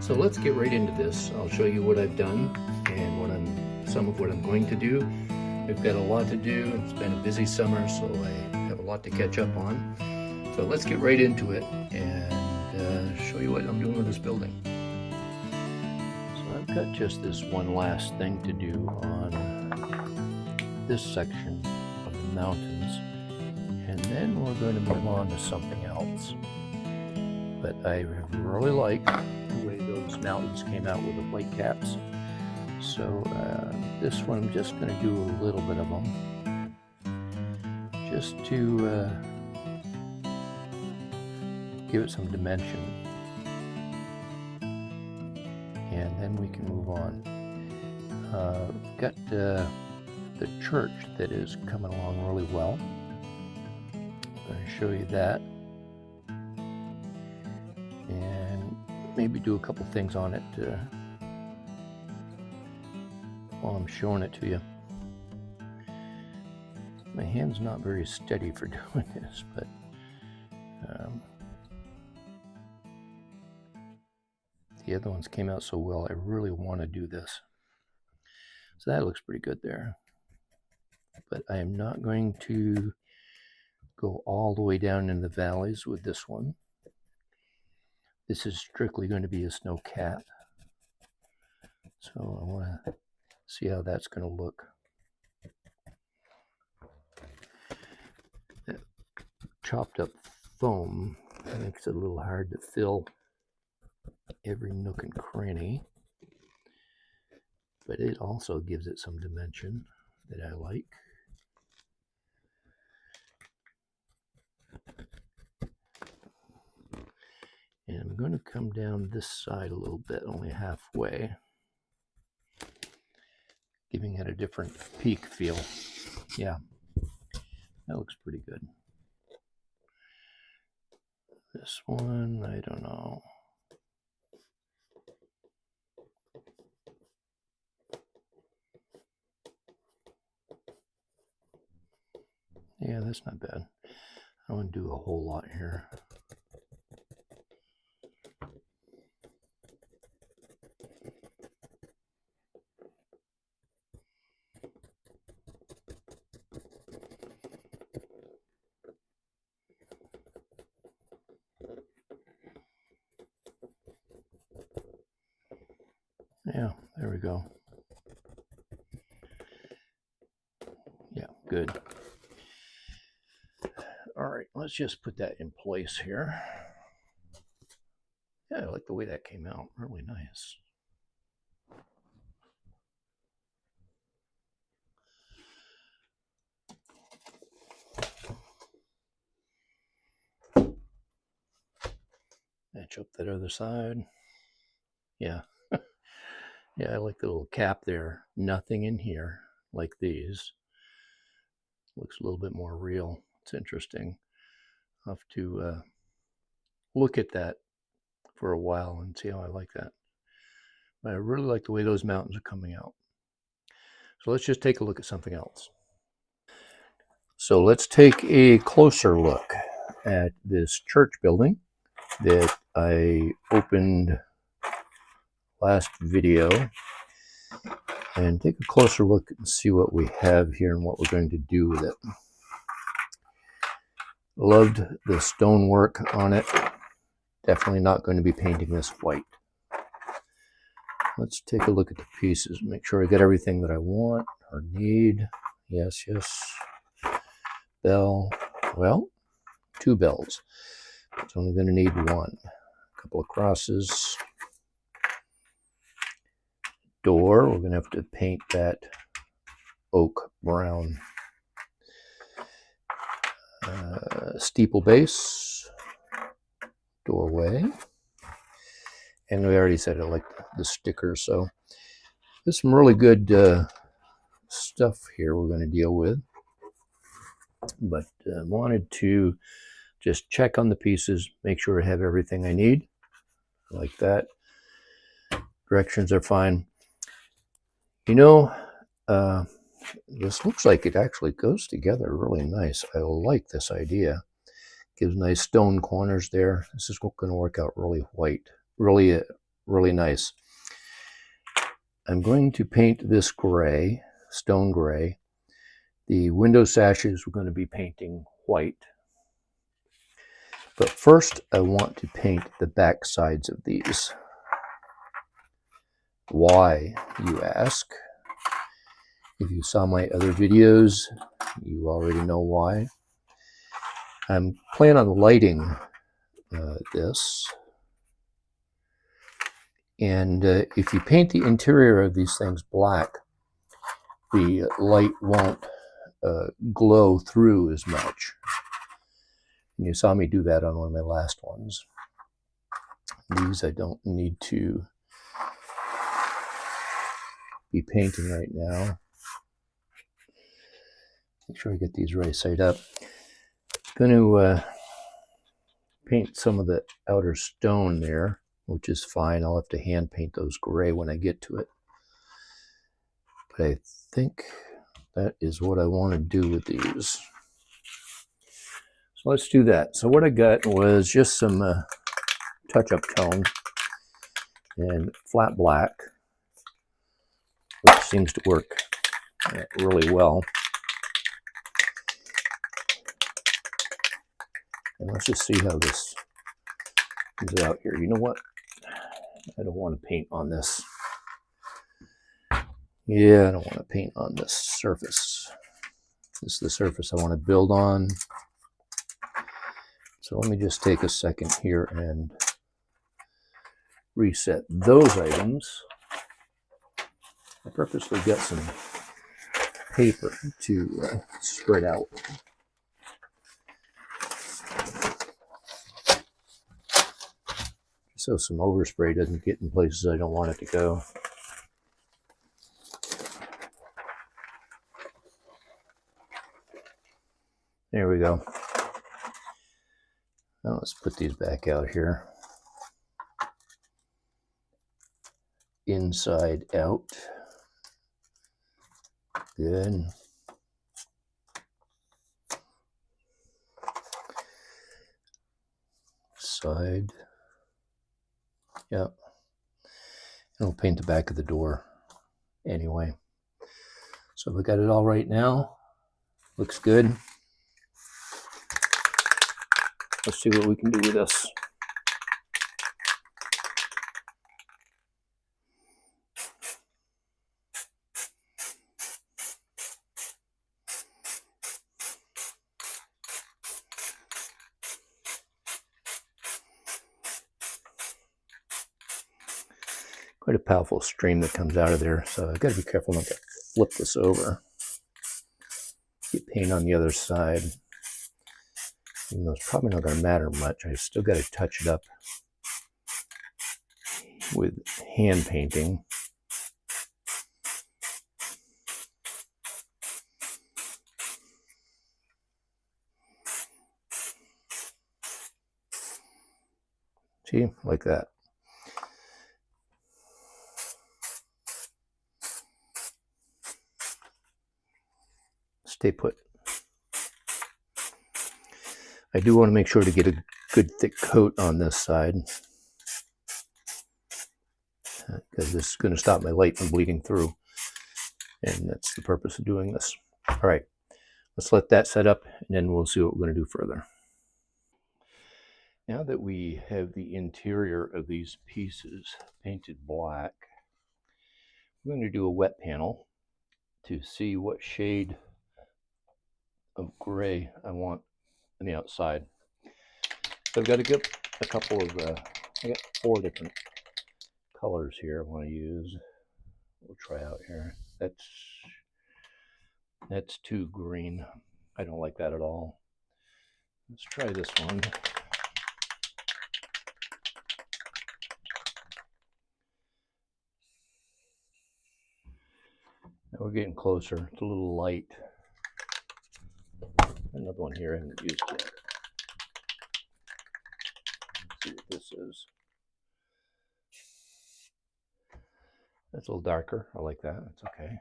So let's get right into this. I'll show you what I've done and some of what I'm going to do. I've got a lot to do. It's been a busy summer, so I have a lot to catch up on. So let's get right into it and show you what I'm doing with this building. So I've got just this one last thing to do on this section of the mountains, and then we're going to move on to something else. But I really like the way those mountains came out with the white caps. So this one I'm just going to do a little bit of them, just to give it some dimension, and then we can move on. We've got the church that is coming along really well. I'm going to show you that, and maybe do a couple things on it while I'm showing it to you. My hand's not very steady for doing this, but the other ones came out so well. I really want to do this. So that looks pretty good there. But I am not going to go all the way down in the valleys with this one. This is strictly going to be a snow cap. So I want to see how that's going to look. That chopped up foam makes it a little hard to fill every nook and cranny, but it also gives it some dimension that I like. And I'm going to come down this side a little bit, only halfway, giving it a different peak feel. Yeah, that looks pretty good. This one, I don't know. Yeah, that's not bad. I don't want to do a whole lot here. Yeah, there we go. Yeah, good. All right, let's just put that in place here. Yeah, I like the way that came out. Really nice. Match up that other side. Yeah. Yeah, I like the little cap there. Nothing in here like these. Looks a little bit more real. It's interesting. I'll have to look at that for a while and see how I like that. But I really like the way those mountains are coming out. So let's just take a look at something else. So let's take a closer look at this church building that I opened last video, and take a closer look and see what we have here and what we're going to do with it. Loved the stonework on it. Definitely not going to be painting this white. Let's take a look at the pieces, make sure I get everything that I want or need. Yes, yes. Bell. Well, 2 bells. It's only going to need 1. A couple of crosses. Door, we're going to have to paint that oak brown. Steeple base. Doorway. And we already said I like the stickers, so there's some really good stuff here we're going to deal with. But wanted to just check on the pieces, make sure I have everything I need, like that. Directions are fine. You know, this looks like it actually goes together really nice. I like this idea. Gives nice stone corners there. This is going to work out really white, really really nice. I'm going to paint this gray, stone gray. The window sashes we're going to be painting white. But first I want to paint the back sides of these. Why, you ask? If you saw my other videos, you already know why. I'm planning on lighting this. And if you paint the interior of these things black, the light won't glow through as much. And you saw me do that on one of my last ones. These I don't need to be painting right now. Make sure I get these right side up. I'm going to paint some of the outer stone there, which is fine. I'll have to hand paint those gray when I get to it. But I think that is what I want to do with these. So let's do that. So what I got was just some touch-up tone and flat black, which seems to work really well. And let's just see how this comes out here. You know what? I don't want to paint on this. Yeah, I don't want to paint on this surface. This is the surface I want to build on. So let me just take a second here and reset those items. I purposely got some paper to spread out. So some overspray doesn't get in places I don't want it to go. There we go. Now let's put these back out here. Inside out. Good. Side. Yep. And we'll paint the back of the door anyway. So we got it all right now. Looks good. Let's see what we can do with this. Quite a powerful stream that comes out of there, so I've got to be careful not to flip this over. Get paint on the other side. Even though it's probably not going to matter much, I still got to touch it up with hand painting. See, like that. Stay put. I do want to make sure to get a good thick coat on this side, because this is going to stop my light from bleeding through, and that's the purpose of doing this. All right, let's let that set up, and then we'll see what we're going to do further. Now that we have the interior of these pieces painted black, we're going to do a wet panel to see what shade of gray I want on the outside. So I've got to get a couple of, I got 4 different colors here I want to use. We'll try out here. That's too green. I don't like that at all. Let's try this one. Now we're getting closer. It's a little light. Another one here I haven't used yet. Let's see what this is. That's a little darker. I like that. That's okay.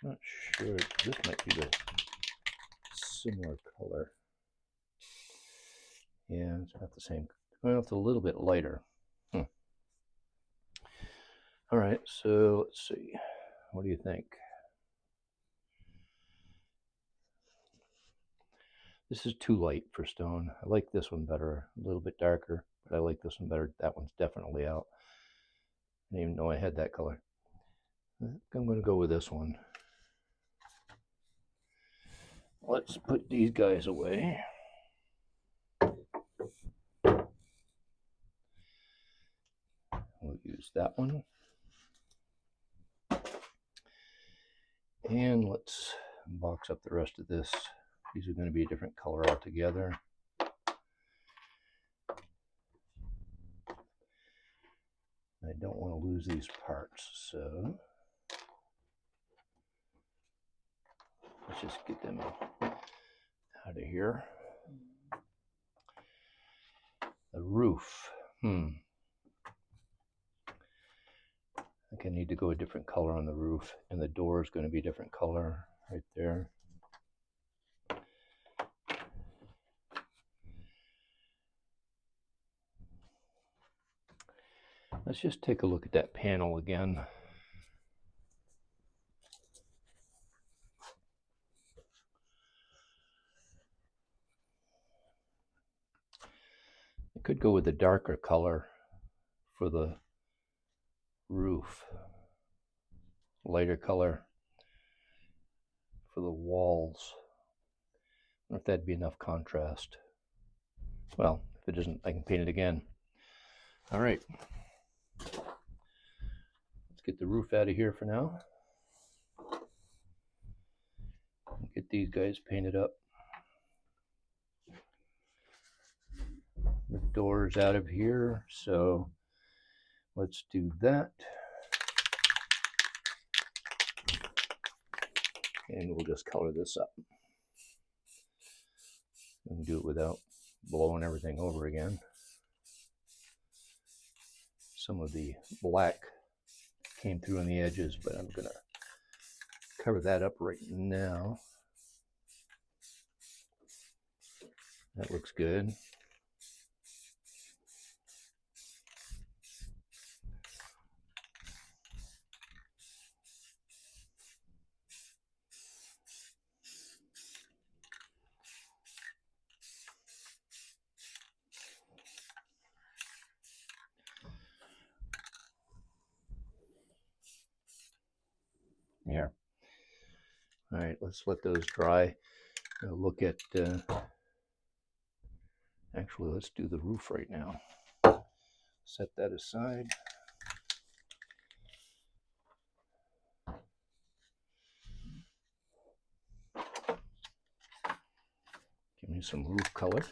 Not sure. This might be the similar color. Yeah, it's not the same. Well, it's a little bit lighter. All right, so let's see. What do you think? This is too light for stone. I like this one better, a little bit darker, but I like this one better. That one's definitely out. I didn't even know I had that color. I'm going to go with this one. Let's put these guys away. We'll use that one. And let's box up the rest of this. These are going to be a different color altogether. I don't want to lose these parts, so let's just get them out of here. The roof. I think I need to go a different color on the roof, and the door is going to be a different color right there. Let's just take a look at that panel again. I could go with a darker color for the roof, lighter color for the walls. I don't know if that'd be enough contrast. Well, if it isn't, I can paint it again. All right. Let's get the roof out of here for now. Get these guys painted up. The door's out of here, so let's do that. And we'll just color this up. We can do it without blowing everything over again. Some of the black came through on the edges, but I'm gonna cover that up right now. That looks good. Here. All right, let's let those dry. Look at, actually, let's do the roof right now. Set that aside. Give me some roof color.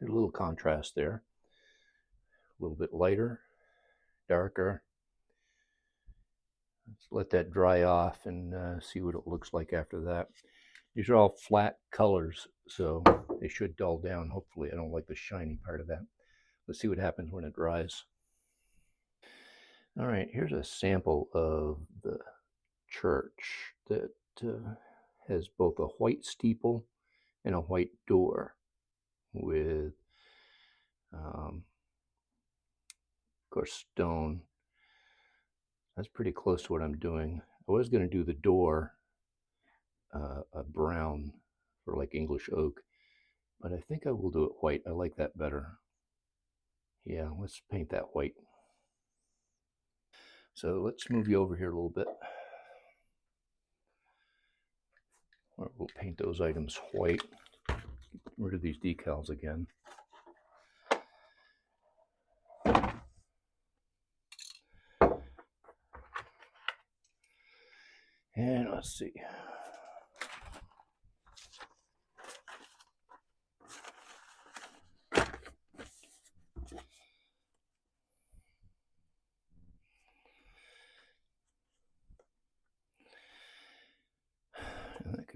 A little contrast there. A little bit lighter, darker. Let's let that dry off and see what it looks like after that. These are all flat colors, so they should dull down, hopefully. I don't like the shiny part of that. Let's see what happens when it dries. All right, here's a sample of the church that has both a white steeple and a white door with, of course, stone. That's pretty close to what I'm doing. I was going to do the door a brown for like English oak, but I think I will do it white. I like that better. Yeah, let's paint that white. So let's move you over here a little bit. We'll paint those items white. Get rid of these decals again. And let's see.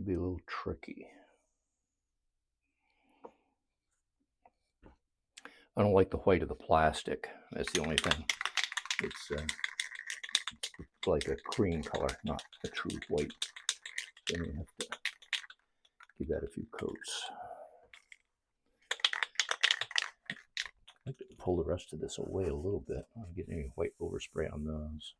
be a little tricky. I don't like the white of the plastic. That's the only thing. It's like a cream color, not a true white. Then you have to give that a few coats. I'd like to pull the rest of this away a little bit. I don't get any white overspray on those.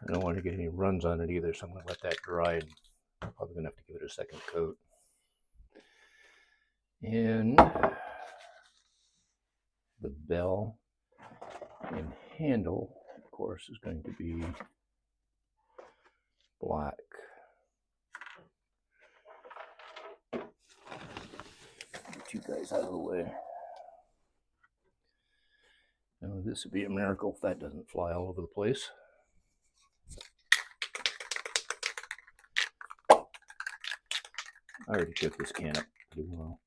I don't want to get any runs on it either, so I'm going to let that dry, and I'm probably going to have to give it a second coat. And the bell and handle, of course, is going to be black. Get you guys out of the way. Now, this would be a miracle if that doesn't fly all over the place. I already took this can up pretty well.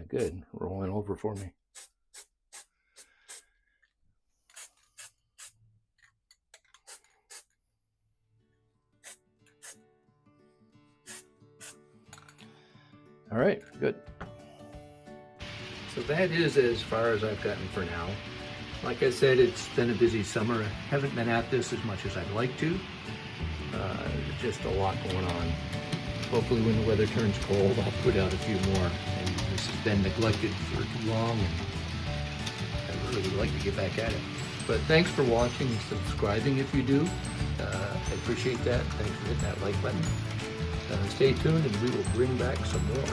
Good, rolling over for me. All right, good. So that is as far as I've gotten for now. Like I said, it's been a busy summer. I haven't been at this as much as I'd like to. Just a lot going on. Hopefully when the weather turns cold, I'll put out a few more. And this has been neglected for too long, and I really would like to get back at it. But thanks for watching and subscribing if you do. I appreciate that. Thanks for hitting that like button. Stay tuned and we will bring back some more.